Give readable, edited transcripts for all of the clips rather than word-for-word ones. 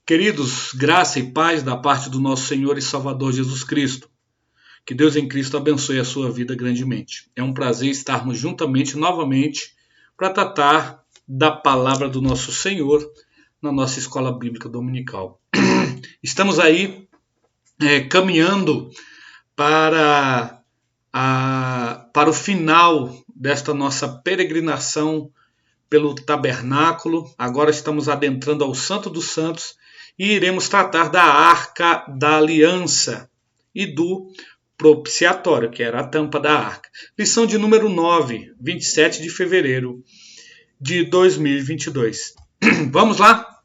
Queridos, graça e paz da parte do nosso Senhor e Salvador Jesus Cristo. Que Deus em Cristo abençoe a sua vida grandemente. É um prazer estarmos juntamente novamente para tratar da palavra do nosso Senhor na nossa escola bíblica dominical. Estamos aí caminhando para o final desta nossa peregrinação pelo tabernáculo. Agora estamos adentrando ao Santo dos Santos e iremos tratar da Arca da Aliança e do propiciatório, que era a tampa da arca. Lição de número 9, 27 de fevereiro de 2022. Vamos lá?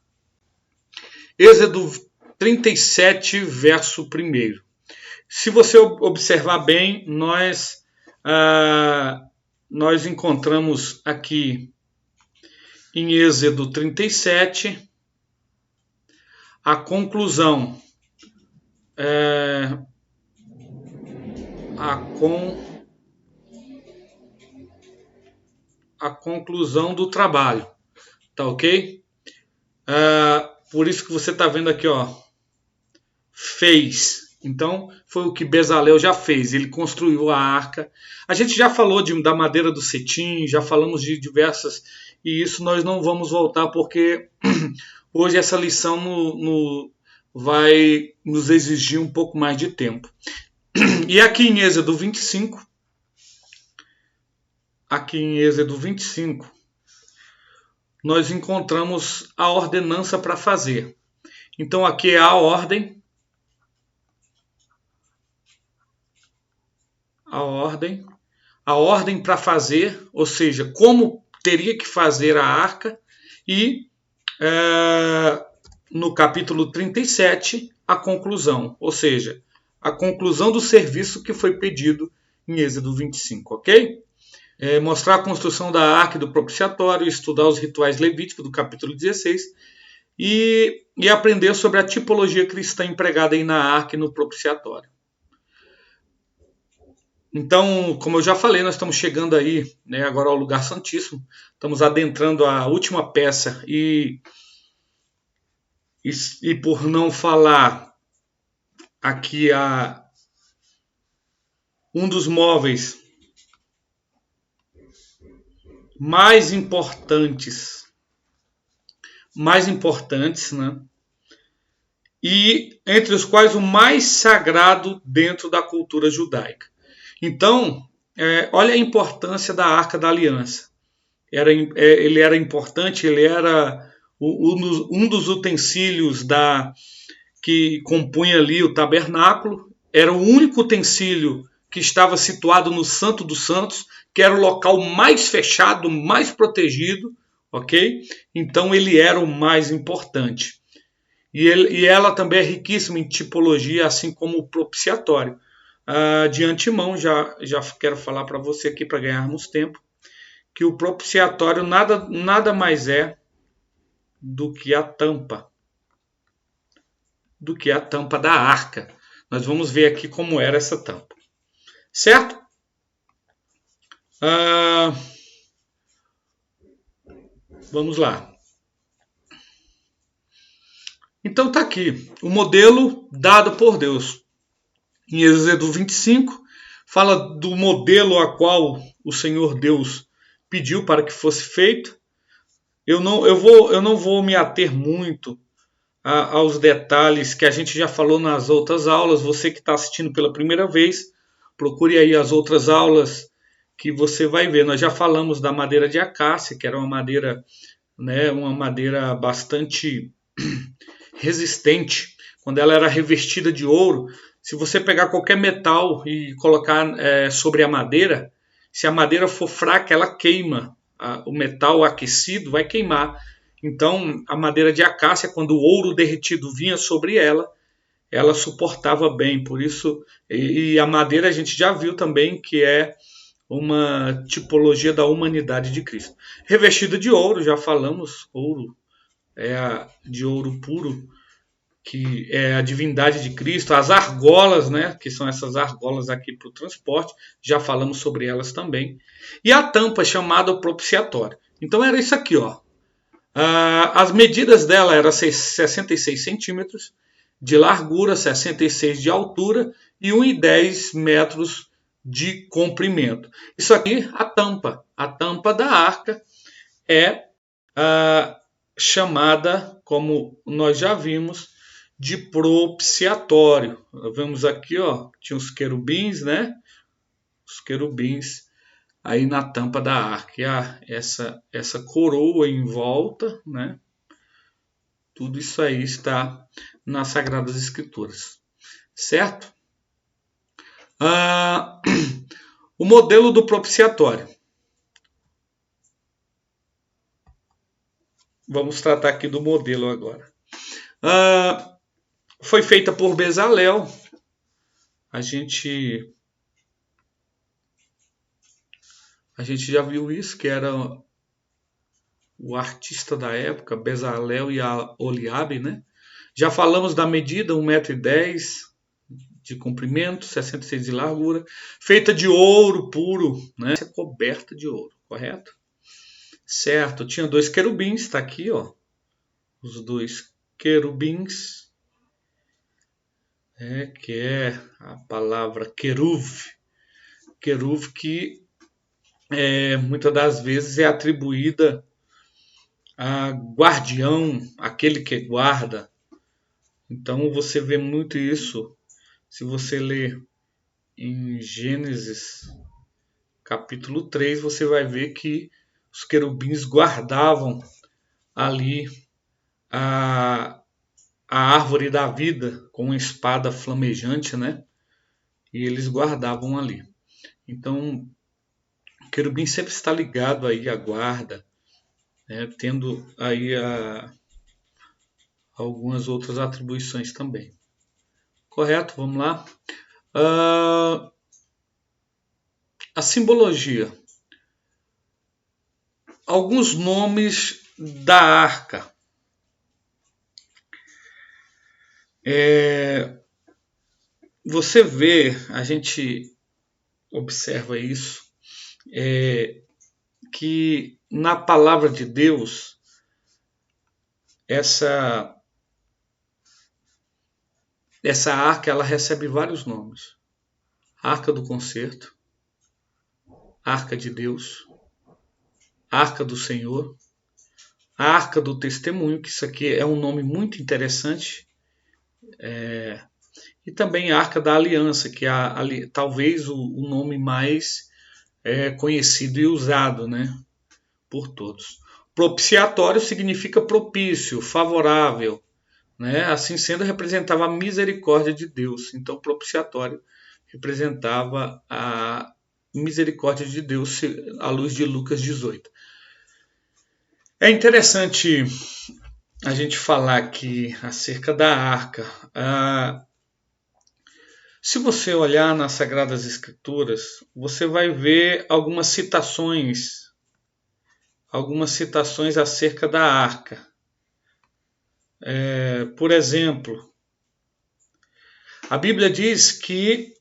Êxodo 37, verso 1. Se você observar bem, nós encontramos aqui em Êxodo 37 a conclusão a conclusão do trabalho, tá ok? Por isso que você está vendo aqui, ó, fez. Então foi o que Bezalel já fez, ele construiu a arca. A gente já falou da madeira do cetim, já falamos de diversas, e isso nós não vamos voltar porque hoje essa lição vai nos exigir um pouco mais de tempo. E aqui em Êxodo 25, nós encontramos a ordenança para fazer. Então aqui é a ordem para fazer, ou seja, como teria que fazer a arca, e no capítulo 37 a conclusão, ou seja, a conclusão do serviço que foi pedido em Êxodo 25, ok? Mostrar a construção da arca e do propiciatório, estudar os rituais levíticos do capítulo 16 e aprender sobre a tipologia cristã empregada aí na arca e no propiciatório. Então, como eu já falei, nós estamos chegando aí, né, agora ao lugar santíssimo, estamos adentrando a última peça e por não falar aqui um dos móveis mais importantes, né? E entre os quais o mais sagrado dentro da cultura judaica. Então, olha a importância da Arca da Aliança. Ele era importante, ele era um dos utensílios que compunha ali o tabernáculo. Era o único utensílio que estava situado no Santo dos Santos, que era o local mais fechado, mais protegido, ok? Então ele era o mais importante. E ela também é riquíssima em tipologia, assim como o propiciatório. De antemão, já quero falar para você aqui, para ganharmos tempo, que o propiciatório nada mais é do que a tampa da arca. Nós vamos ver aqui como era essa tampa. Certo? Vamos lá. Então está aqui o modelo dado por Deus. Em Êxodo 25, fala do modelo a qual o Senhor Deus pediu para que fosse feito. Eu não vou me ater muito aos detalhes que a gente já falou nas outras aulas. Você que está assistindo pela primeira vez, procure aí as outras aulas que você vai ver. Nós já falamos da madeira de acácia, que era uma madeira bastante resistente. Quando ela era revestida de ouro, se você pegar qualquer metal e colocar sobre a madeira, se a madeira for fraca, ela queima. O metal aquecido vai queimar. Então, a madeira de acácia, quando o ouro derretido vinha sobre ela suportava bem. Por isso, e a madeira a gente já viu também que é uma tipologia da humanidade de Cristo. Revestida de ouro, já falamos, ouro de ouro puro, que é a divindade de Cristo. As argolas, né, que são essas argolas aqui para o transporte, já falamos sobre elas também. E a tampa chamada propiciatório. Então era isso aqui, ó. As medidas dela eram 66 centímetros de largura, 66 de altura e 1,10 metros de comprimento. Isso aqui, a tampa da arca é chamada, como nós já vimos, de propiciatório. Vemos aqui, ó, tinha os querubins, né? Os querubins aí na tampa da arca. E essa coroa em volta, né? Tudo isso aí está nas Sagradas Escrituras, certo? O modelo do propiciatório. Vamos tratar aqui do modelo agora. Foi feita por Bezalel. A gente já viu isso, que era o artista da época, Bezalel e a Oliabe, né? Já falamos da medida, 1,10 m de comprimento, 66 de largura, feita de ouro puro, né? É coberta de ouro, correto? Certo, tinha 2 querubins, está aqui, ó, os 2 querubins, que é a palavra queruv, que muitas das vezes é atribuída a guardião, aquele que guarda. Então você vê muito isso se você ler em Gênesis capítulo 3, você vai ver que os querubins guardavam ali a árvore da vida com uma espada flamejante, né? E eles guardavam ali. Então, o querubim sempre está ligado aí à guarda, né? Tendo aí algumas outras atribuições também. Correto? Vamos lá. A simbologia. Alguns nomes da arca. Você vê, a gente observa isso, que na palavra de Deus, essa arca ela recebe vários nomes. Arca do Concerto, Arca de Deus, Arca do Senhor, Arca do Testemunho, que isso aqui é um nome muito interessante, e também Arca da Aliança, que é talvez o nome mais conhecido e usado, né, por todos. Propiciatório significa propício, favorável, né? Assim sendo, representava a misericórdia de Deus. Então, propiciatório representava a misericórdia de Deus à luz de Lucas 18. É interessante a gente falar aqui acerca da arca. Se você olhar nas Sagradas Escrituras, você vai ver algumas citações acerca da arca. Por exemplo, a Bíblia diz que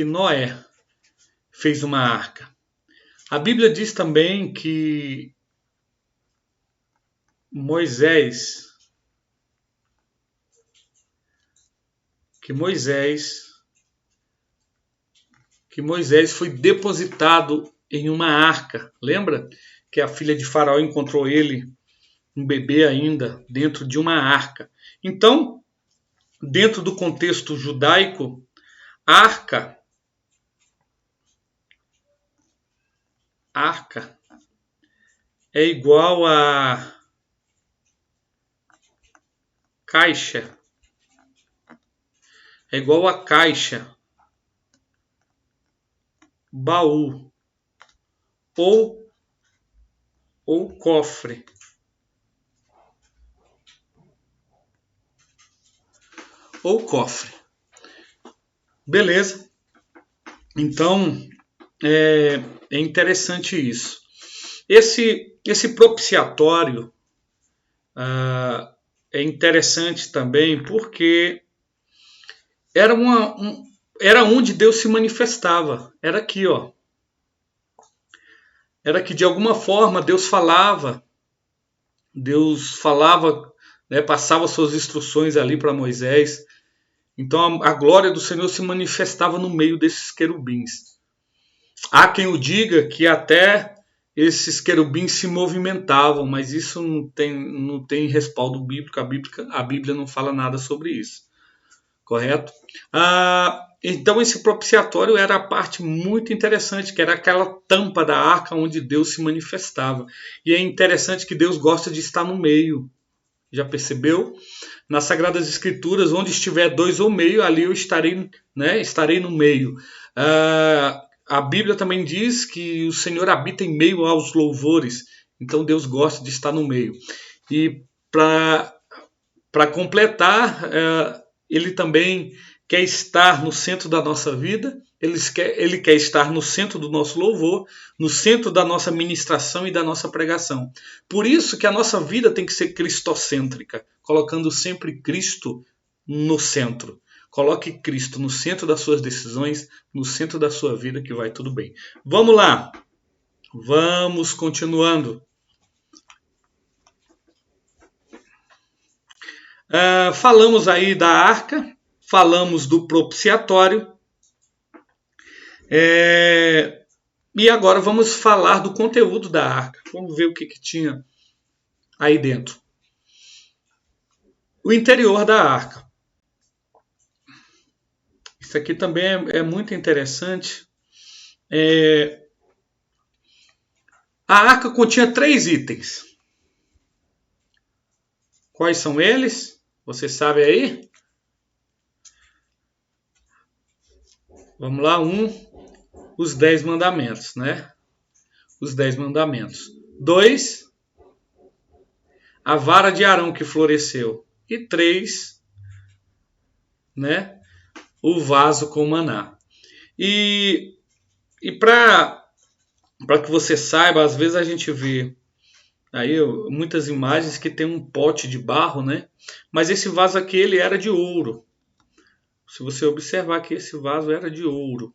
Noé fez uma arca. A Bíblia diz também que Moisés foi depositado em uma arca. Lembra que a filha de Faraó encontrou ele, um bebê ainda, dentro de uma arca. Então, dentro do contexto judaico, arca é igual a caixa. É igual a caixa, baú ou cofre. Ou cofre. Beleza? Então, é interessante isso. Esse propiciatório é interessante também porque era, era onde Deus se manifestava. Era aqui, ó. Era que de alguma forma Deus falava, né, passava suas instruções ali para Moisés. Então a glória do Senhor se manifestava no meio desses querubins. Há quem o diga que até esses querubins se movimentavam, mas isso não tem respaldo bíblico, a Bíblia não fala nada sobre isso. Correto? Então esse propiciatório era a parte muito interessante, que era aquela tampa da arca onde Deus se manifestava. E é interessante que Deus gosta de estar no meio. Já percebeu? Nas Sagradas Escrituras, onde estiver dois ou meio, ali eu estarei, né, estarei no meio. A Bíblia também diz que o Senhor habita em meio aos louvores. Então Deus gosta de estar no meio. E para completar, ele também quer estar no centro da nossa vida, ele quer estar no centro do nosso louvor, no centro da nossa ministração e da nossa pregação. Por isso que a nossa vida tem que ser cristocêntrica, colocando sempre Cristo no centro. Coloque Cristo no centro das suas decisões, no centro da sua vida, que vai tudo bem. Vamos lá. Vamos continuando. Falamos aí da arca, falamos do propiciatório. E agora vamos falar do conteúdo da arca. Vamos ver o que tinha aí dentro. O interior da arca. Isso aqui também é muito interessante. A arca continha 3 itens. Quais são eles? Você sabe aí? Vamos lá, os 10 mandamentos, né? Os 10 mandamentos. 2, a vara de Arão que floresceu. E 3, né? O vaso com maná. E para que você saiba, às vezes a gente vê aí muitas imagens que tem um pote de barro, né? Mas esse vaso aqui ele era de ouro. Se você observar que esse vaso era de ouro.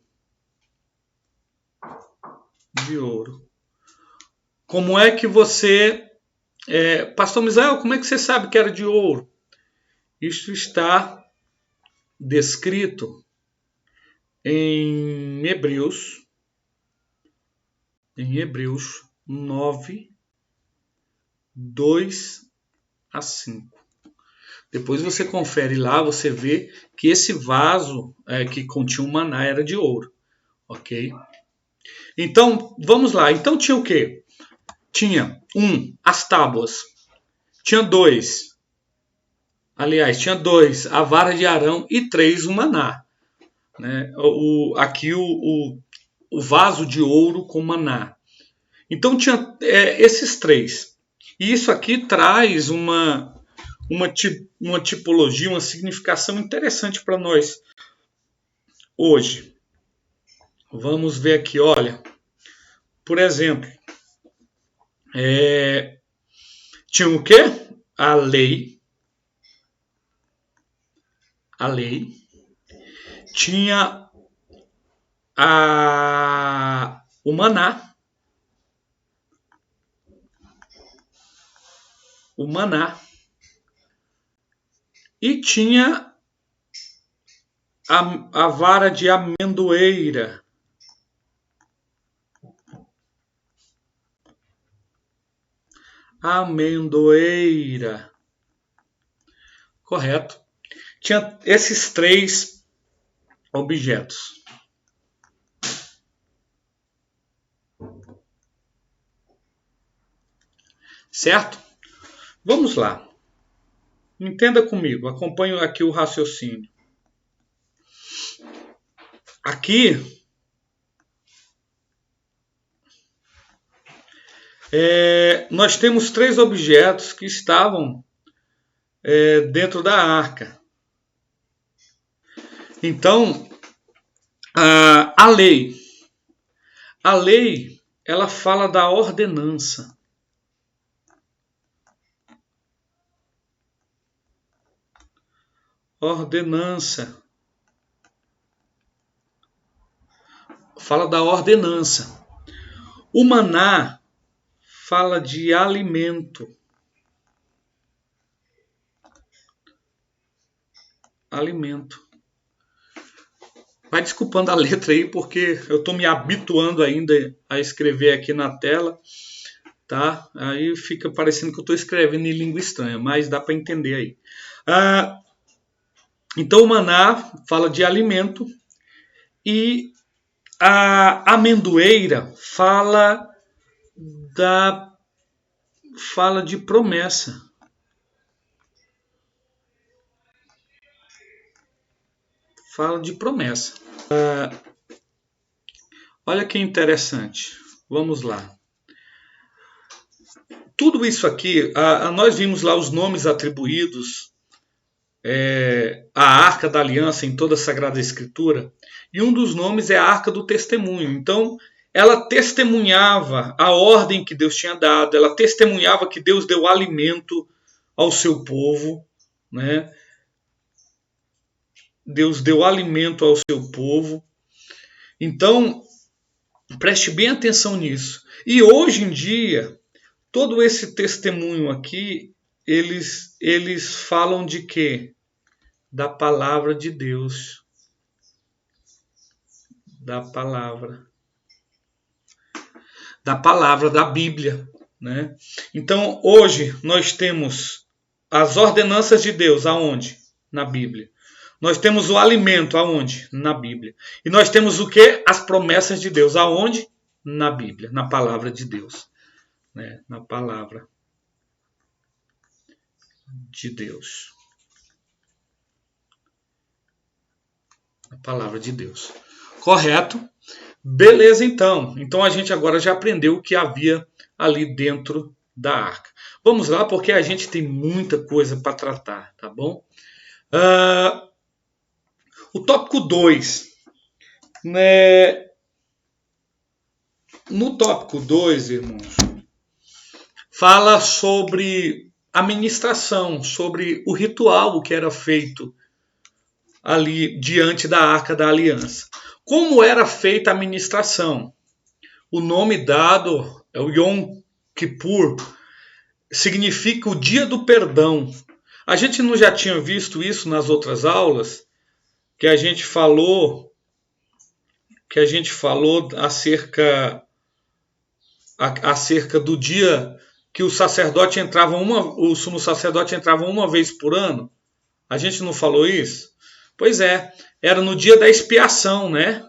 De ouro. Como é que você... Pastor Misael, como é que você sabe que era de ouro? Isso está descrito em Hebreus 9, 2 a 5. Depois você confere lá, você vê que esse vaso que continha o maná era de ouro. Ok? Então, vamos lá. Então tinha o quê? Tinha 1, as tábuas. Tinha 2, a vara de Arão e 3, o maná. Né? Aqui o vaso de ouro com maná. Então tinha esses 3. E isso aqui traz uma tipologia, uma significação interessante para nós hoje. Vamos ver aqui, olha. Por exemplo, tinha o quê? A lei. Tinha o maná. E tinha a vara de amendoeira. Correto. Tinha esses 3 objetos. Certo? Vamos lá. Entenda comigo, acompanhe aqui o raciocínio. Aqui nós temos 3 objetos que estavam dentro da arca. Então, a lei, ela fala da ordenança. fala da ordenança. O maná fala de alimento. Alimento. Vai desculpando a letra aí, porque eu estou me habituando ainda a escrever aqui na tela, tá? Aí fica parecendo que eu estou escrevendo em língua estranha, mas dá para entender aí. Então o maná fala de alimento e a amendoeira fala de promessa. Fala de promessa. Olha que interessante. Vamos lá. Tudo isso aqui, nós vimos lá os nomes atribuídos à Arca da Aliança em toda a Sagrada Escritura, e um dos nomes é a Arca do Testemunho. Então, ela testemunhava a ordem que Deus tinha dado, ela testemunhava que Deus deu alimento ao seu povo, né? Deus deu alimento ao seu povo. Então, preste bem atenção nisso. E hoje em dia, todo esse testemunho aqui, eles falam de quê? Da palavra de Deus. Da palavra da Bíblia, né? Então, hoje, nós temos as ordenanças de Deus, aonde? Na Bíblia. Nós temos o alimento, aonde? Na Bíblia. E nós temos o quê? As promessas de Deus, aonde? Na Bíblia, na palavra de Deus. Né? Na palavra de Deus. Na palavra de Deus. Correto? Beleza, então. Então a gente agora já aprendeu o que havia ali dentro da arca. Vamos lá, porque a gente tem muita coisa para tratar, tá bom? O tópico 2. Né? No tópico 2, irmãos, fala sobre a ministração, sobre o ritual que era feito ali diante da Arca da Aliança. Como era feita a ministração? O nome dado é o Yom Kippur, significa o dia do perdão. A gente não já tinha visto isso nas outras aulas, que a gente falou acerca do dia que o sacerdote entrava o sumo sacerdote entrava uma vez por ano. A gente não falou isso? Pois é, era no dia da expiação, né?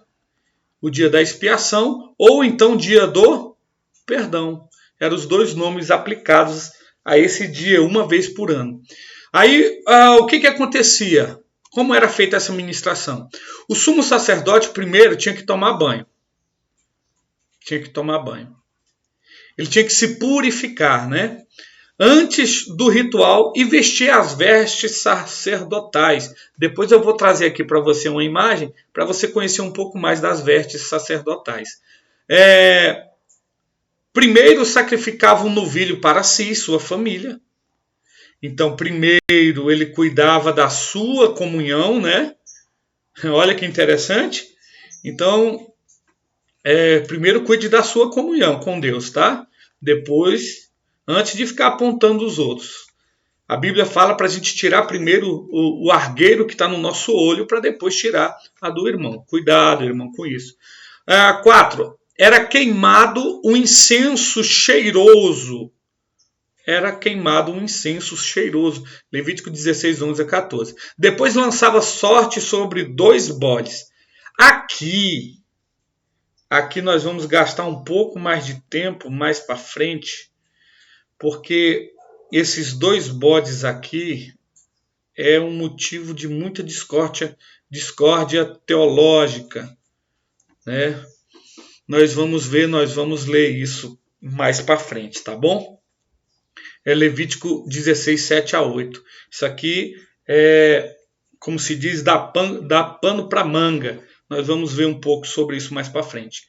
O dia da expiação ou então dia do perdão. Eram os dois nomes aplicados a esse dia uma vez por ano. Aí, o que acontecia? Como era feita essa ministração? O sumo sacerdote primeiro tinha que tomar banho. Ele tinha que se purificar, né? Antes do ritual e vestir as vestes sacerdotais. Depois eu vou trazer aqui para você uma imagem para você conhecer um pouco mais das vestes sacerdotais. Primeiro sacrificava um novilho para si e sua família. Então, primeiro ele cuidava da sua comunhão, né? Olha que interessante. Então, primeiro cuide da sua comunhão com Deus, tá? Depois, antes de ficar apontando os outros. A Bíblia fala para a gente tirar primeiro o argueiro que está no nosso olho para depois tirar a do irmão. Cuidado, irmão, com isso. 4. Era queimado um incenso cheiroso. Levítico 16, 11 a 14. Depois lançava sorte sobre 2 bodes. Aqui nós vamos gastar um pouco mais de tempo mais para frente, porque esses 2 bodes aqui é um motivo de muita discórdia teológica, né? Nós vamos ler isso mais para frente, tá bom? É Levítico 16, 7 a 8. Isso aqui é, como se diz, dá pano para manga. Nós vamos ver um pouco sobre isso mais para frente.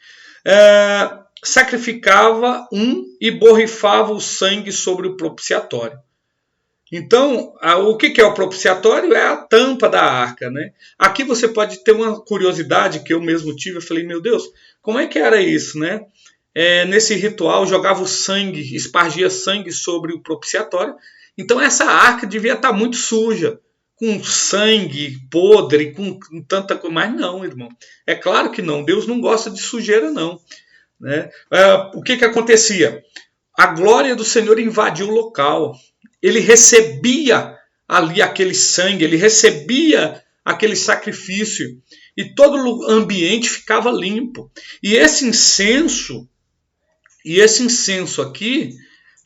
Sacrificava e borrifava o sangue sobre o propiciatório. Então, o que é o propiciatório? É a tampa da arca, né? Aqui você pode ter uma curiosidade que eu mesmo tive. Eu falei, meu Deus, como é que era isso, né? Nesse ritual, jogava o sangue, espargia sangue sobre o propiciatório. Então, essa arca devia estar muito suja, com sangue podre, com tanta coisa. Mas não, irmão. É claro que não. Deus não gosta de sujeira, não. Né? O que acontecia? A glória do Senhor invadiu o local. Ele recebia ali aquele sangue, ele recebia aquele sacrifício e todo o ambiente ficava limpo. E esse incenso aqui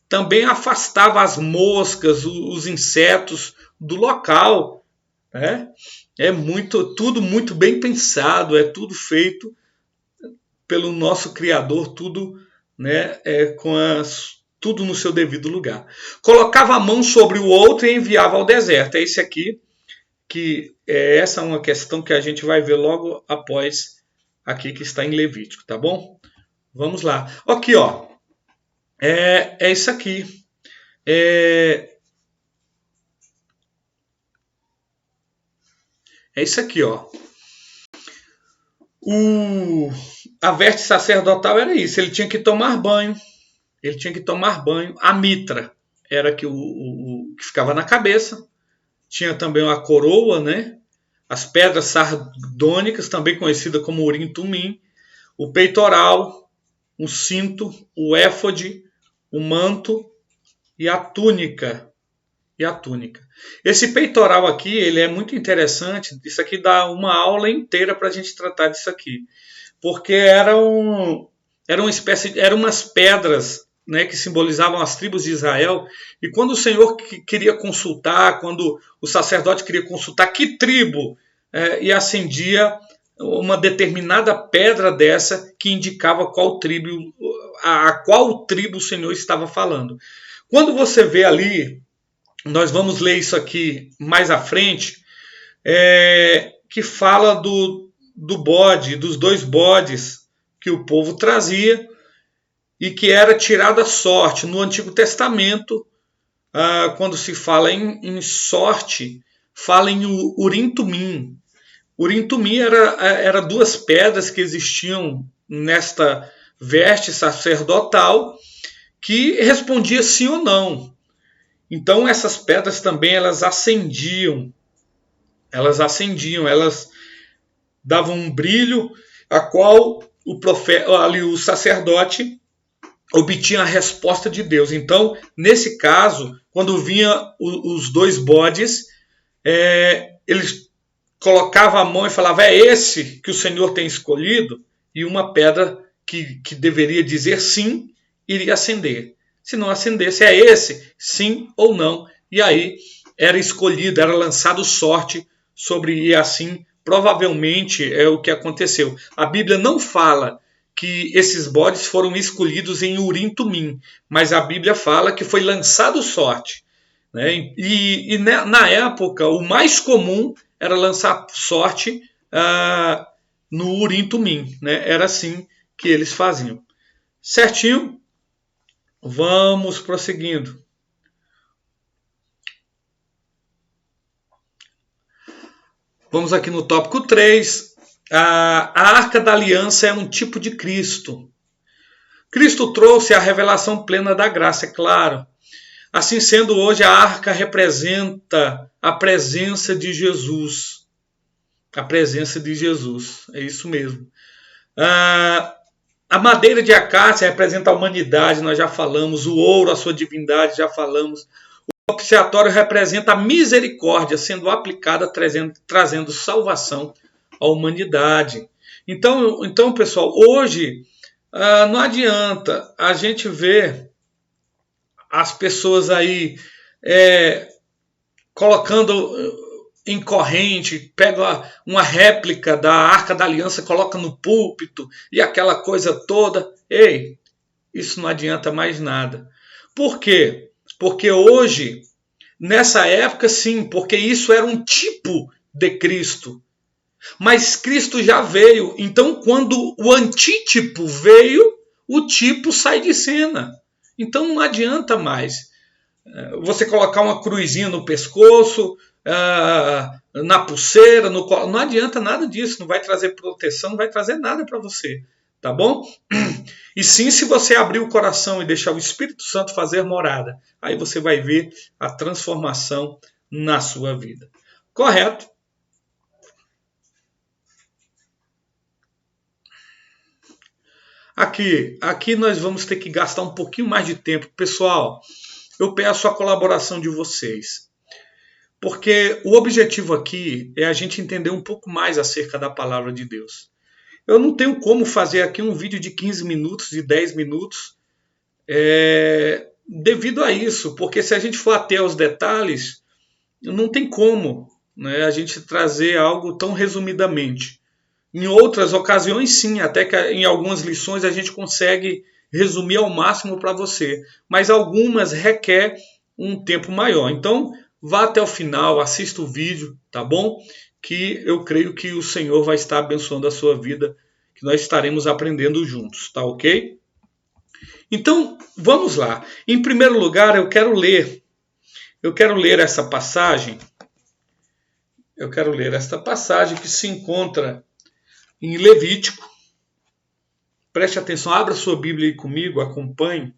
também afastava as moscas, os insetos do local. Né? Tudo muito bem pensado, é tudo feito pelo nosso Criador, tudo, né, tudo no seu devido lugar. Colocava a mão sobre o outro e enviava ao deserto. É esse aqui, essa é uma questão que a gente vai ver logo após aqui que está em Levítico, tá bom? Vamos lá. Aqui, ó. É isso aqui. É isso aqui, ó. A veste sacerdotal era isso. Ele tinha que tomar banho. A mitra era que ficava na cabeça. Tinha também a coroa, né? As pedras sardônicas, também conhecida como urim-tumim. O peitoral, o cinto, o éfode, o manto e a túnica. Esse peitoral aqui, ele é muito interessante. Isso aqui dá uma aula inteira para a gente tratar disso aqui. Porque eram umas pedras, né, que simbolizavam as tribos de Israel. E quando o Senhor queria consultar, quando o sacerdote queria consultar que tribo, e acendia uma determinada pedra dessa que indicava a qual tribo o Senhor estava falando. Quando você vê ali, nós vamos ler isso aqui mais à frente, que fala do bode, dos 2 bodes que o povo trazia e que era tirada a sorte. No Antigo Testamento, quando se fala em sorte, fala em urim-tumim. Urim-tumim era 2 pedras que existiam nesta veste sacerdotal que respondia sim ou não. Então essas pedras também elas acendiam, elas davam um brilho a qual o sacerdote obtinha a resposta de Deus. Então, nesse caso, quando vinha os 2 bodes, eles colocavam a mão e falavam, é esse que o Senhor tem escolhido, e uma pedra que deveria dizer sim, iria acender. Se não acendesse, é esse, sim ou não. E aí era escolhido, era lançado sorte sobre, e assim provavelmente é o que aconteceu. A Bíblia não fala que esses bodes foram escolhidos em urim-tumim, mas a Bíblia fala que foi lançado sorte. Né? E na época, o mais comum era lançar sorte no urim-tumim. Né? Era assim que eles faziam. Certinho? Vamos prosseguindo. Vamos aqui no tópico 3. A Arca da Aliança é um tipo de Cristo. Cristo trouxe a revelação plena da graça, é claro. Assim sendo, hoje a arca representa a presença de Jesus. A presença de Jesus, é isso mesmo. A madeira de acácia representa a humanidade, nós já falamos. O ouro, a sua divindade, já falamos. O propiciatório representa a misericórdia sendo aplicada, trazendo salvação à humanidade. Então, pessoal, hoje não adianta a gente ver as pessoas aí colocando em corrente, pega uma réplica da Arca da Aliança, coloca no púlpito e aquela coisa toda. Ei, isso não adianta mais nada. Por quê? Porque hoje, nessa época sim, porque isso era um tipo de Cristo. Mas Cristo já veio, então quando o antítipo veio, o tipo sai de cena. Então não adianta mais. você colocar uma cruzinha no pescoço, na pulseira, no colo. Não adianta nada disso, não vai trazer proteção, não vai trazer nada para você, tá bom? E sim, se você abrir o coração e deixar o Espírito Santo fazer morada, aí você vai ver a transformação na sua vida. Correto? Aqui nós vamos ter que gastar um pouquinho mais de tempo. Pessoal, eu peço a colaboração de vocês. Porque o objetivo aqui é a gente entender um pouco mais acerca da palavra de Deus. Eu não tenho como fazer aqui um vídeo de 15 minutos, de 10 minutos, devido a isso, porque se a gente for até aos detalhes, não tem como, né, a gente trazer algo tão resumidamente. Em outras ocasiões, sim, até que em algumas lições a gente consegue resumir ao máximo para você, mas algumas requer um tempo maior. Então, vá até o final, assista o vídeo, tá bom? Que eu creio que o Senhor vai estar abençoando a sua vida, que nós estaremos aprendendo juntos, tá ok? Então, vamos lá. Em primeiro lugar, eu quero ler essa passagem. Eu quero ler esta passagem que se encontra em Levítico. Preste atenção, abra sua Bíblia aí comigo, acompanhe.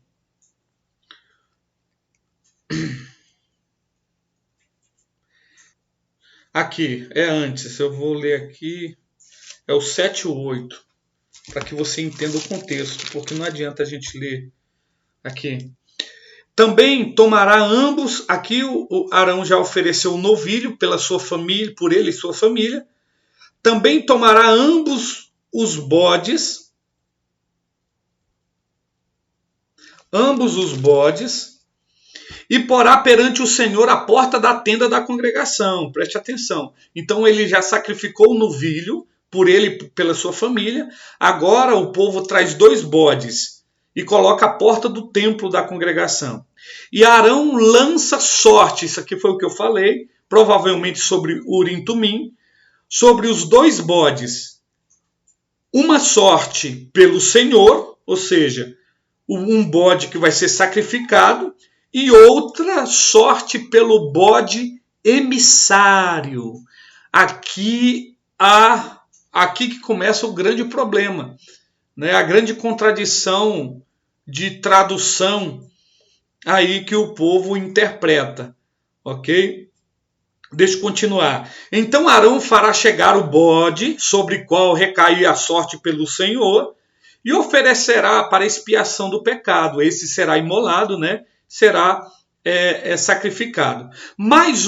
Aqui, é antes, eu vou ler aqui, é o 7 e o 8, para que você entenda o contexto, porque não adianta a gente ler aqui. Também tomará ambos, aqui o Arão já ofereceu o novilho pela sua família, por ele e sua família. Também tomará ambos os bodes, e porá perante o Senhor a porta da tenda da congregação. Preste atenção. Então ele já sacrificou o novilho por ele e pela sua família. Agora o povo traz 2 bodes e coloca a porta do templo da congregação. E Arão lança sorte, isso aqui foi o que eu falei, provavelmente sobre Urim-Tumim, sobre os 2 bodes. Uma sorte pelo Senhor, ou seja, um bode que vai ser sacrificado, e outra sorte pelo bode emissário. Aqui que começa o grande problema, né? A grande contradição de tradução aí que o povo interpreta, ok? Deixa eu continuar. Então Arão fará chegar o bode sobre qual recair a sorte pelo Senhor e oferecerá para expiação do pecado. Esse será imolado, né? Será sacrificado. Mas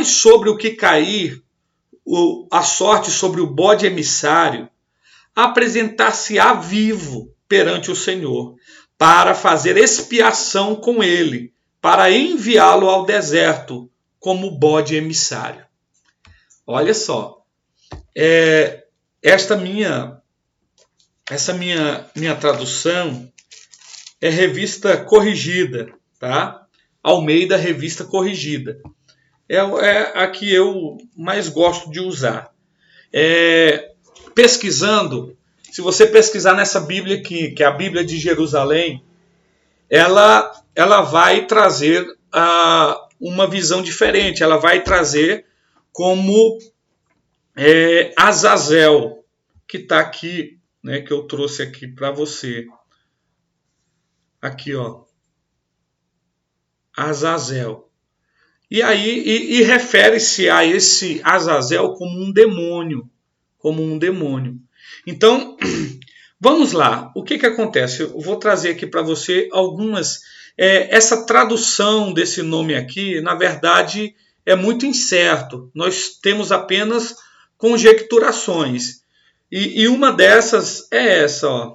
sobre o que cair, a sorte sobre o bode emissário, apresentar-se-á vivo perante o Senhor, para fazer expiação com ele, para enviá-lo ao deserto como bode emissário. Olha só, essa minha tradução é revista corrigida, tá? Almeida, revista corrigida. É a que eu mais gosto de usar. Pesquisando, se você pesquisar nessa Bíblia aqui, que é a Bíblia de Jerusalém, ela vai trazer uma visão diferente. Ela vai trazer como Azazel, que está aqui, né, que eu trouxe aqui para você. Aqui, ó. Azazel. E aí refere-se a esse Azazel como um demônio. Então, vamos lá. O que acontece? Eu vou trazer aqui para você algumas... essa tradução desse nome aqui, na verdade, é muito incerto. Nós temos apenas conjecturações. E uma dessas é essa, ó.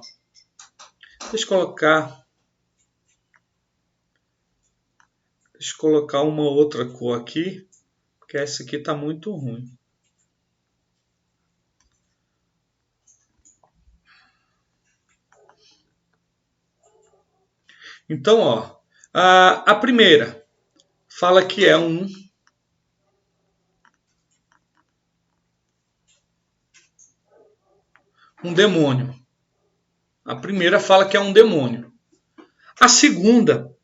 Deixa eu colocar uma outra cor aqui, porque essa aqui está muito ruim. Então, ó, a primeira fala que é um demônio. A primeira fala que é um demônio. A segunda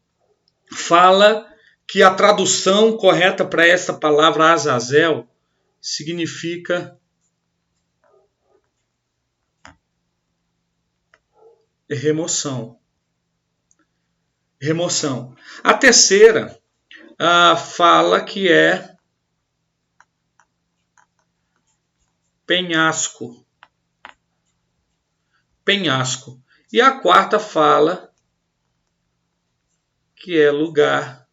fala que a tradução correta para essa palavra Azazel significa remoção. Remoção. A terceira fala que é penhasco. Penhasco. E a quarta fala que é lugar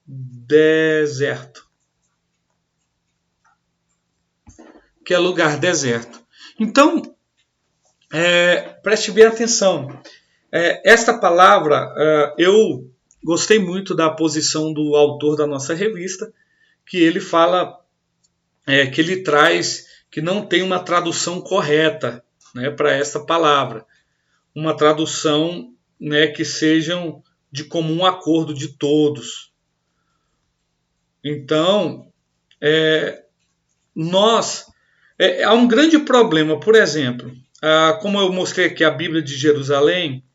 deserto. Que é lugar deserto. Então, preste bem atenção. Esta palavra, eu gostei muito da posição do autor da nossa revista, que ele fala, que ele traz que não tem uma tradução correta, né, para esta palavra. Uma tradução, né, que sejam de comum acordo de todos. Então, há um grande problema, por exemplo, como eu mostrei aqui a Bíblia de Jerusalém,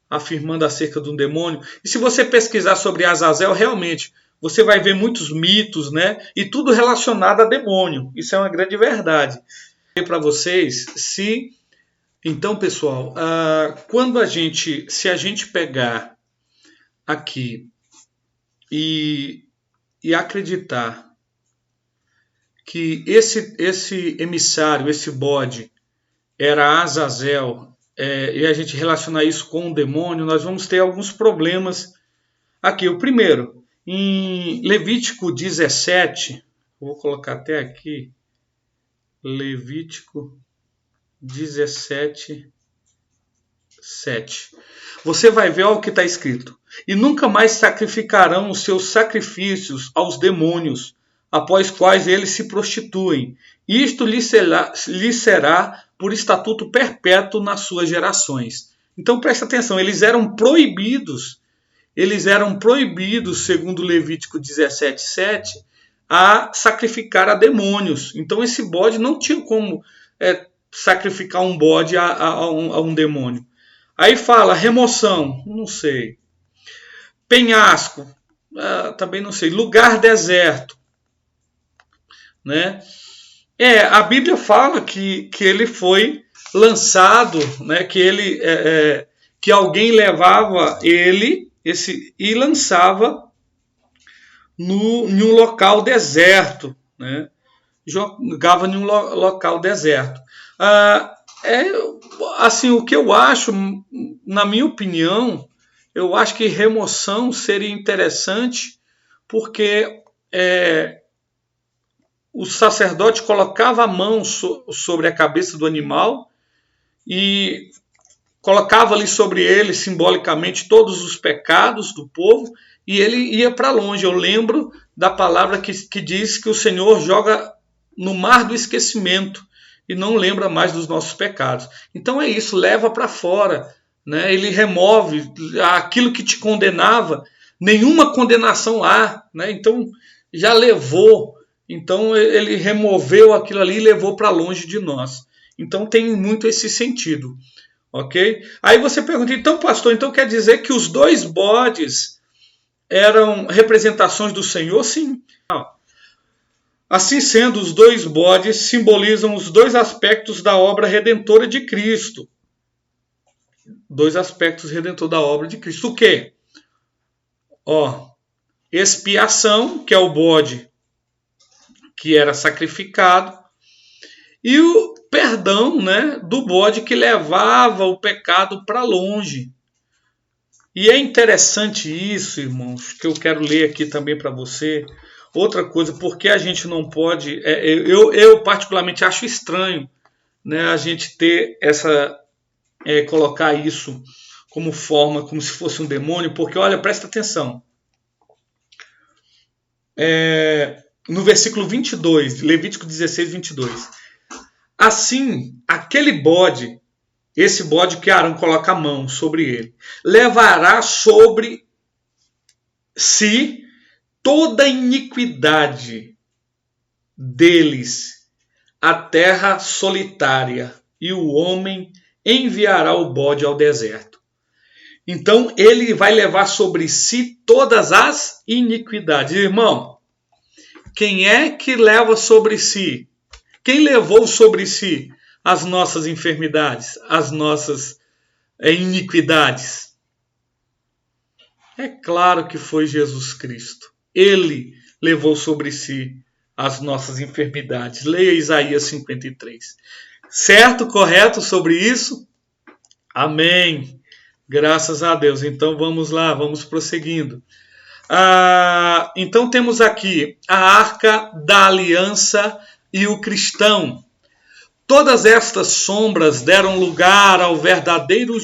afirmando acerca de um demônio, e se você pesquisar sobre Azazel, realmente, você vai ver muitos mitos, né, e tudo relacionado a demônio. Isso é uma grande verdade. Para vocês, então, pessoal, se a gente pegar aqui e acreditar que esse emissário, esse bode, era Azazel, e a gente relacionar isso com o demônio, nós vamos ter alguns problemas aqui. O primeiro, em Levítico 17, vou colocar até aqui, Levítico 17, 7. Você vai ver o que está escrito. E nunca mais sacrificarão os seus sacrifícios aos demônios, após quais eles se prostituem. Isto lhe será por estatuto perpétuo nas suas gerações. Então presta atenção, eles eram proibidos, segundo Levítico 17, 7, a sacrificar a demônios. Então esse bode não tinha como sacrificar um bode a um demônio. Aí fala remoção, não sei. Penhasco, também não sei. Lugar deserto, né? A Bíblia fala que ele foi lançado, né? Que alguém levava ele e lançava em um local deserto, né? Jogava em um local deserto. Assim, o que eu acho, na minha opinião, eu acho que remoção seria interessante, porque o sacerdote colocava a mão sobre a cabeça do animal e colocava ali sobre ele, simbolicamente, todos os pecados do povo, e ele ia para longe. Eu lembro da palavra que diz que o Senhor joga no mar do esquecimento e não lembra mais dos nossos pecados. Então é isso, leva para fora, né? Ele remove aquilo que te condenava, nenhuma condenação há, né? Então já levou, então ele removeu aquilo ali e levou para longe de nós. Então tem muito esse sentido, ok? Aí você pergunta, então pastor, então quer dizer que os dois bodes eram representações do Senhor? Sim. Assim sendo, os dois bodes simbolizam os dois aspectos da obra redentora de Cristo. Dois aspectos redentor da obra de Cristo. O quê? Expiação, que é o bode que era sacrificado, e o perdão, né, do bode que levava o pecado para longe. E é interessante isso, irmãos, que eu quero ler aqui também para você. Outra coisa, porque a gente não pode... eu particularmente acho estranho, né, a gente ter colocar isso como forma, como se fosse um demônio, porque, olha, presta atenção. No versículo 22, Levítico 16, 22. Assim, aquele bode, esse bode que Arão coloca a mão sobre ele, levará sobre si toda a iniquidade deles, a terra solitária, e o homem enviará o bode ao deserto. Então ele vai levar sobre si todas as iniquidades. Irmão, quem é que leva sobre si? Quem levou sobre si as nossas enfermidades, as nossas iniquidades? É claro que foi Jesus Cristo. Ele levou sobre si as nossas enfermidades. Leia Isaías 53. Certo? Correto sobre isso? Amém. Graças a Deus. Então vamos lá, vamos prosseguindo. Então temos aqui a Arca da Aliança e o cristão. Todas estas sombras deram lugar ao verdadeiro.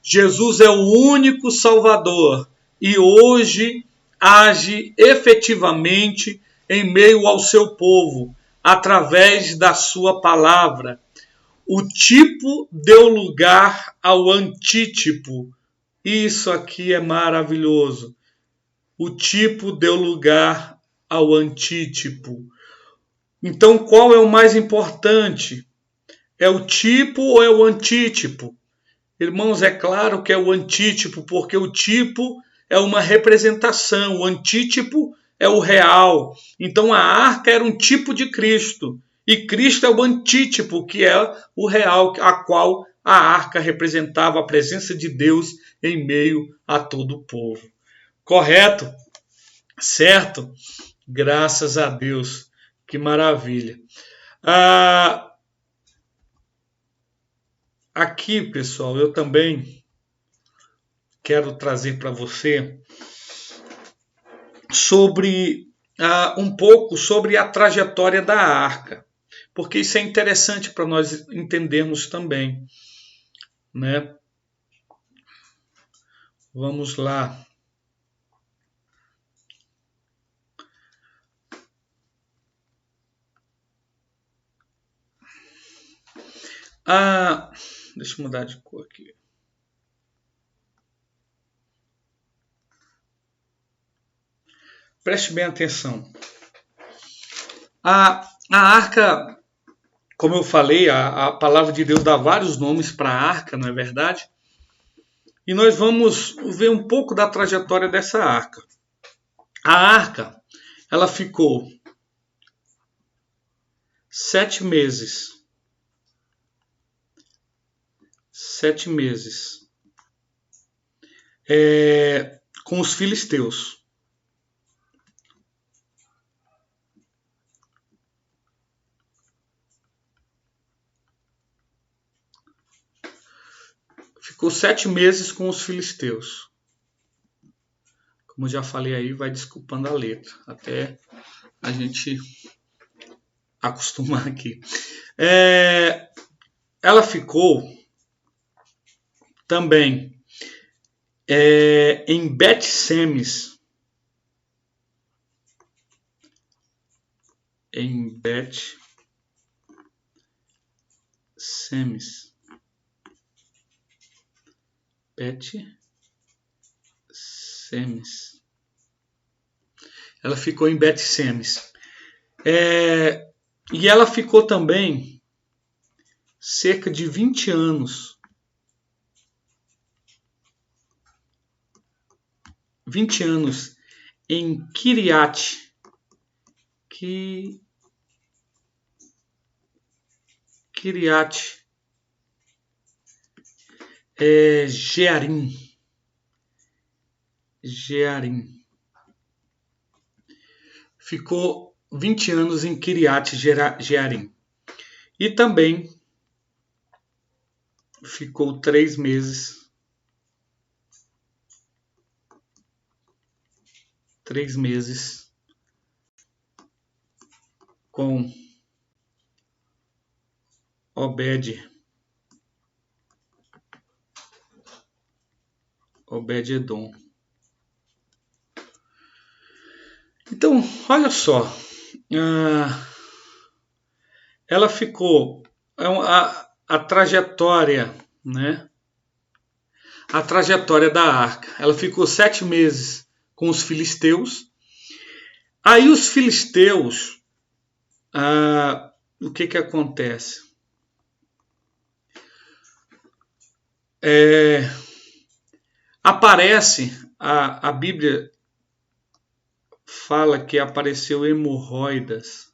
Jesus é o único Salvador e hoje age efetivamente em meio ao seu povo, através da sua palavra. O tipo deu lugar ao antítipo. Isso aqui é maravilhoso. O tipo deu lugar ao antítipo. Então, qual é o mais importante? É o tipo ou é o antítipo? Irmãos, é claro que é o antítipo, porque o tipo é uma representação, o antítipo é o real. Então, a arca era um tipo de Cristo, e Cristo é o antítipo, que é o real, a qual a arca representava a presença de Deus em meio a todo o povo. Correto? Certo? Graças a Deus. Que maravilha. Aqui, pessoal, eu também quero trazer para você sobre um pouco sobre a trajetória da arca, porque isso é interessante para nós entendermos também, né? Vamos lá. Deixa eu mudar de cor aqui. Preste bem atenção. A arca, como eu falei, a palavra de Deus dá vários nomes para a arca, não é verdade? E nós vamos ver um pouco da trajetória dessa arca. A arca, ela ficou 7 meses. 7 meses. Com os filisteus. Ficou 7 meses com os filisteus. Como eu já falei aí, vai desculpando a letra, até a gente acostumar aqui. Ela ficou também em Bet-Semes. Em Bet-Semes. Bet-Semes. Ela ficou em Bet-Semes. E ela ficou também cerca de 20 anos. 20 anos em Kiriat. Kiriat Jearim. Ficou 20 anos em Kiriat Jearim. E também ficou 3 meses. 3 meses com Obed-Edom. Então, olha só. Ela ficou a trajetória, né? A trajetória da arca. Ela ficou 7 meses com os filisteus. Aí os filisteus, o que acontece? aparece, a Bíblia fala que apareceu hemorroidas.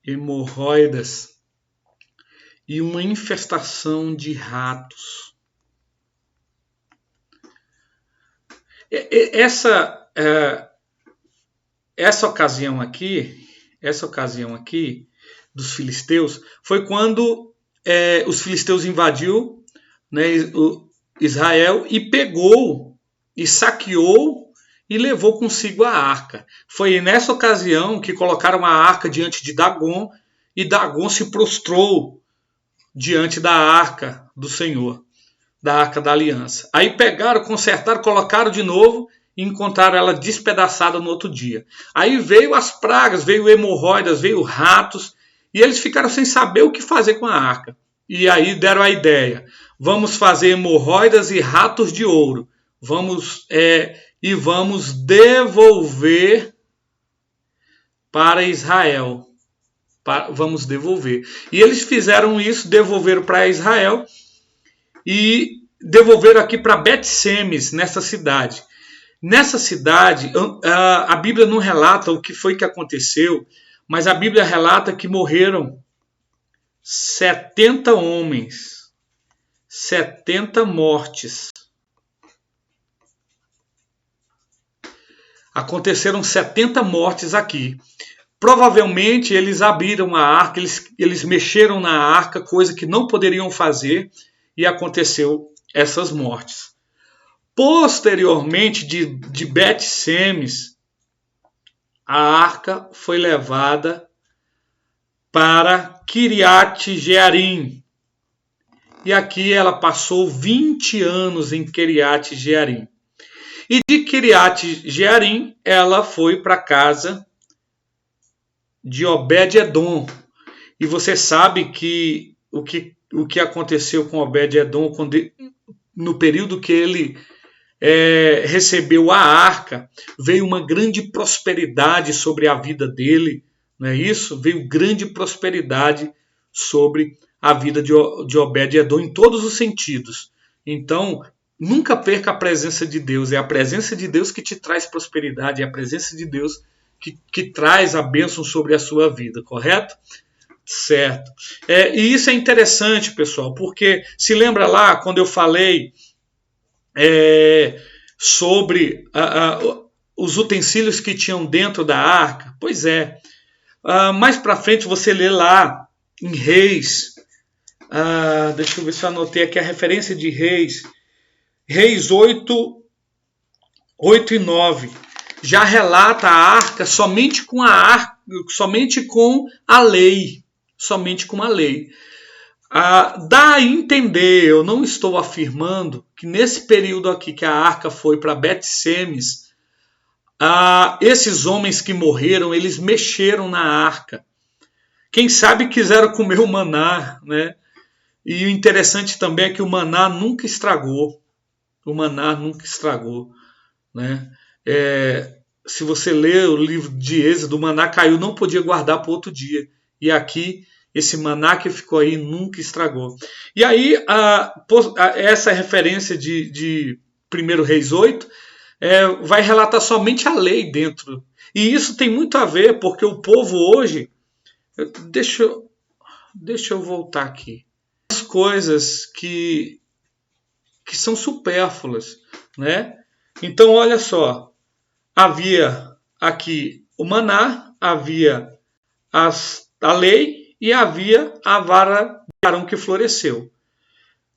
Hemorroidas e uma infestação de ratos. Essa ocasião aqui dos filisteus foi quando os filisteus invadiu, né, Israel e pegou e saqueou e levou consigo a arca. Foi nessa ocasião que colocaram a arca diante de Dagon e Dagon se prostrou diante da arca do Senhor, da arca da aliança. Aí pegaram, consertaram, colocaram de novo e encontraram ela despedaçada no outro dia. Aí veio as pragas, veio hemorroidas, veio ratos, e eles ficaram sem saber o que fazer com a arca. E aí deram a ideia: vamos fazer hemorroidas e ratos de ouro. Vamos devolver para Israel. Vamos devolver. E eles fizeram isso, devolveram para Israel e devolveram aqui para Bet-Semes, nessa cidade. Nessa cidade, a Bíblia não relata o que foi que aconteceu, mas a Bíblia relata que morreram 70 homens, 70 mortes. Aconteceram 70 mortes aqui. Provavelmente eles abriram a arca, eles mexeram na arca, coisa que não poderiam fazer, e aconteceu essas mortes. Posteriormente de Bet-Semes, a arca foi levada para Kiriat Jearim. E aqui ela passou 20 anos em Kiriat Jearim. E de Kiriat Jearim, ela foi para a casa de Obed-Edom. E você sabe que o que aconteceu com Obed-Edom no período que ele recebeu a arca, veio uma grande prosperidade sobre a vida dele, não é isso? Veio grande prosperidade sobre a vida de Obed-Edom em todos os sentidos. Então, nunca perca a presença de Deus. É a presença de Deus que te traz prosperidade, é a presença de Deus que traz a bênção sobre a sua vida, correto? Certo. E isso é interessante, pessoal, porque se lembra lá quando eu falei sobre os utensílios que tinham dentro da arca? Pois é. Mais para frente você lê lá em Reis. Deixa eu ver se eu anotei aqui a referência de Reis. Reis 8 e 9. Já relata a arca somente com a lei. Somente com a lei. Dá a entender, eu não estou afirmando que nesse período aqui que a arca foi para Bet-Semes, esses homens que morreram, eles mexeram na arca. Quem sabe quiseram comer o maná, né? E o interessante também é que o maná nunca estragou. O maná nunca estragou, né? Se você ler o livro de Êxodo, o maná caiu, não podia guardar para outro dia. E aqui, esse maná que ficou aí nunca estragou. E aí, essa referência de 1 Reis 8 vai relatar somente a lei dentro. E isso tem muito a ver, porque o povo hoje... Deixa eu voltar aqui. As coisas que são supérfluas, né? Então, olha só. Havia aqui o maná, havia a lei e havia a vara de Arão que floresceu.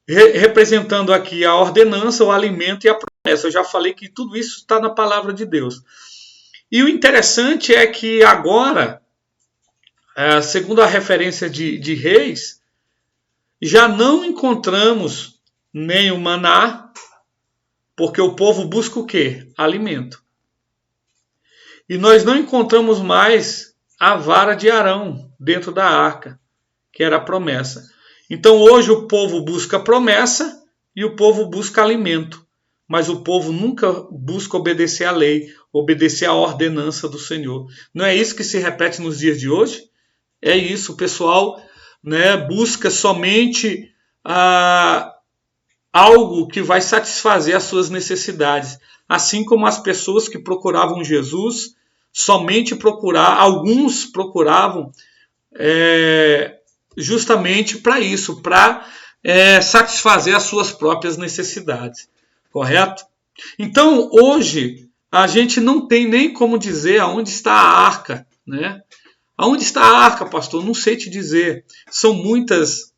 Representando aqui a ordenança, o alimento e a promessa. Eu já falei que tudo isso está na palavra de Deus. E o interessante é que agora, segundo a referência de Reis, já não encontramos nem o maná, porque o povo busca o quê? Alimento. E nós não encontramos mais a vara de Arão dentro da arca, que era a promessa. Então hoje o povo busca promessa e o povo busca alimento. Mas o povo nunca busca obedecer à lei, obedecer à ordenança do Senhor. Não é isso que se repete nos dias de hoje? É isso, o pessoal né, busca somente algo que vai satisfazer as suas necessidades. Assim como as pessoas que procuravam Jesus, alguns procuravam justamente para isso, para satisfazer as suas próprias necessidades. Correto? Então, hoje, a gente não tem nem como dizer aonde está a arca, né? Aonde está a arca, pastor? Não sei te dizer. São muitas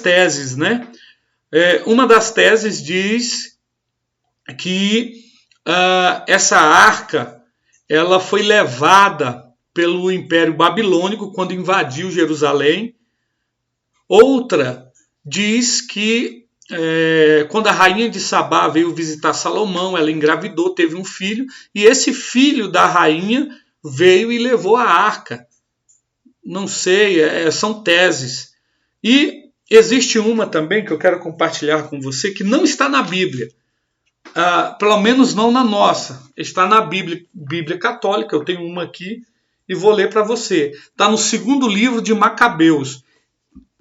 teses, né? Uma das teses diz que essa arca ela foi levada pelo Império Babilônico quando invadiu Jerusalém. Outra diz que quando a rainha de Sabá veio visitar Salomão, ela engravidou, teve um filho, e esse filho da rainha veio e levou a arca. Não sei, são teses. E existe uma também que eu quero compartilhar com você, que não está na Bíblia. Pelo menos não na nossa. Está na Bíblia Católica, eu tenho uma aqui e vou ler para você. Está no segundo livro de Macabeus.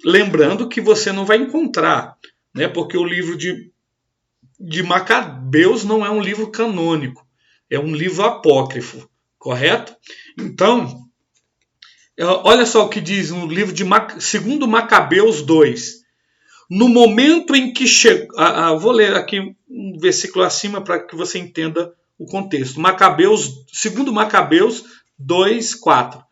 Lembrando que você não vai encontrar, né, porque o livro de Macabeus não é um livro canônico, é um livro apócrifo, correto? Então, olha só o que diz no livro de segundo Macabeus 2. No momento em que chegou... vou ler aqui um versículo acima para que você entenda o contexto. Segundo Macabeus 2:4.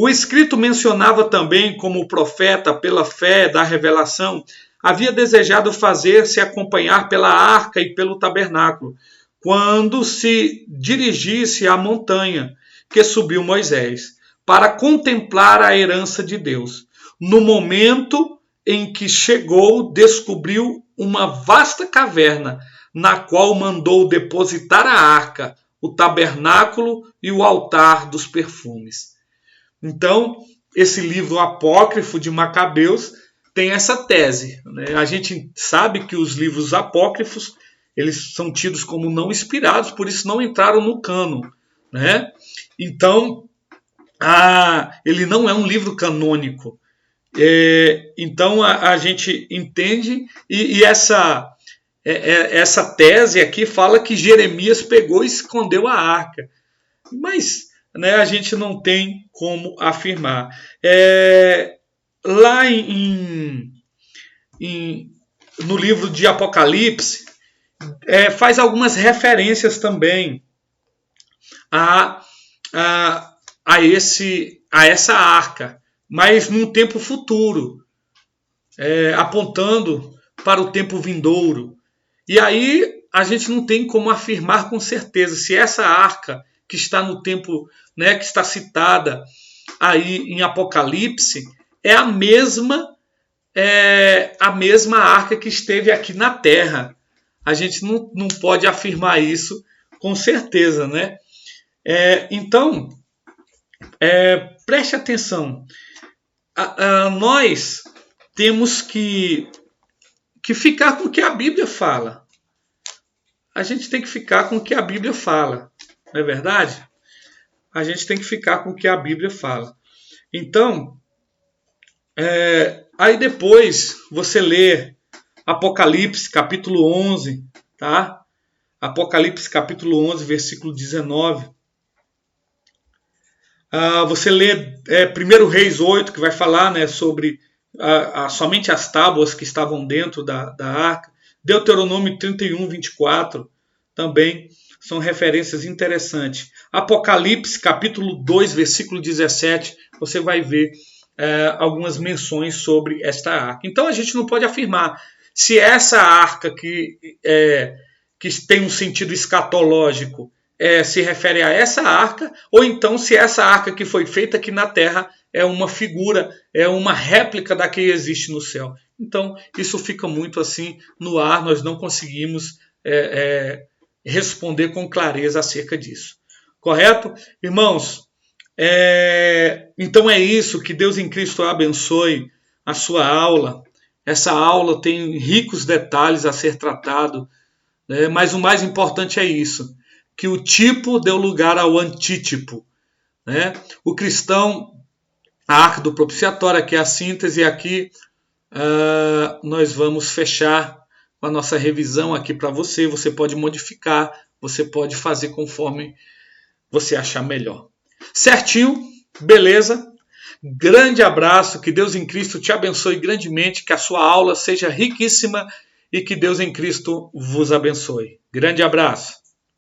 O escrito mencionava também como o profeta, pela fé da revelação, havia desejado fazer-se acompanhar pela arca e pelo tabernáculo, quando se dirigisse à montanha que subiu Moisés, para contemplar a herança de Deus. No momento em que chegou, descobriu uma vasta caverna, na qual mandou depositar a arca, o tabernáculo e o altar dos perfumes. Então, esse livro apócrifo de Macabeus tem essa tese, né? A gente sabe que os livros apócrifos eles são tidos como não inspirados, por isso não entraram no cânon, né? Então, ele não é um livro canônico. Então, a gente entende, e essa tese aqui fala que Jeremias pegou e escondeu a arca. Mas, né, a gente não tem como afirmar. Lá no livro de Apocalipse, faz algumas referências também a essa arca, mas num tempo futuro, apontando para o tempo vindouro. E aí a gente não tem como afirmar com certeza se essa arca que está no tempo, né, que está citada aí em Apocalipse, é a mesma arca que esteve aqui na Terra. A gente não pode afirmar isso com certeza, né? Então, preste atenção. Nós temos que ficar com o que a Bíblia fala. A gente tem que ficar com o que a Bíblia fala. Não é verdade? A gente tem que ficar com o que a Bíblia fala. Então, aí depois você lê Apocalipse capítulo 11, tá? Apocalipse capítulo 11, versículo 19. Você lê 1 Reis 8, que vai falar, né, sobre somente as tábuas que estavam dentro da arca. Deuteronômio 31, 24 também são referências interessantes. Apocalipse capítulo 2, versículo 17, você vai ver algumas menções sobre esta arca. Então a gente não pode afirmar se essa arca que tem um sentido escatológico se refere a essa arca, ou então se essa arca que foi feita aqui na Terra é uma figura, é uma réplica da que existe no céu. Então isso fica muito assim no ar, nós não conseguimos responder com clareza acerca disso. Correto? Irmãos, então é isso, que Deus em Cristo abençoe a sua aula. Essa aula tem ricos detalhes a ser tratado, mas o mais importante é isso, que o tipo deu lugar ao antítipo, né? O cristão a arca do propiciatório, aqui é a síntese, e aqui nós vamos fechar com a nossa revisão aqui para você. Você pode modificar, você pode fazer conforme você achar melhor. Certinho? Beleza? Grande abraço, que Deus em Cristo te abençoe grandemente, que a sua aula seja riquíssima e que Deus em Cristo vos abençoe. Grande abraço.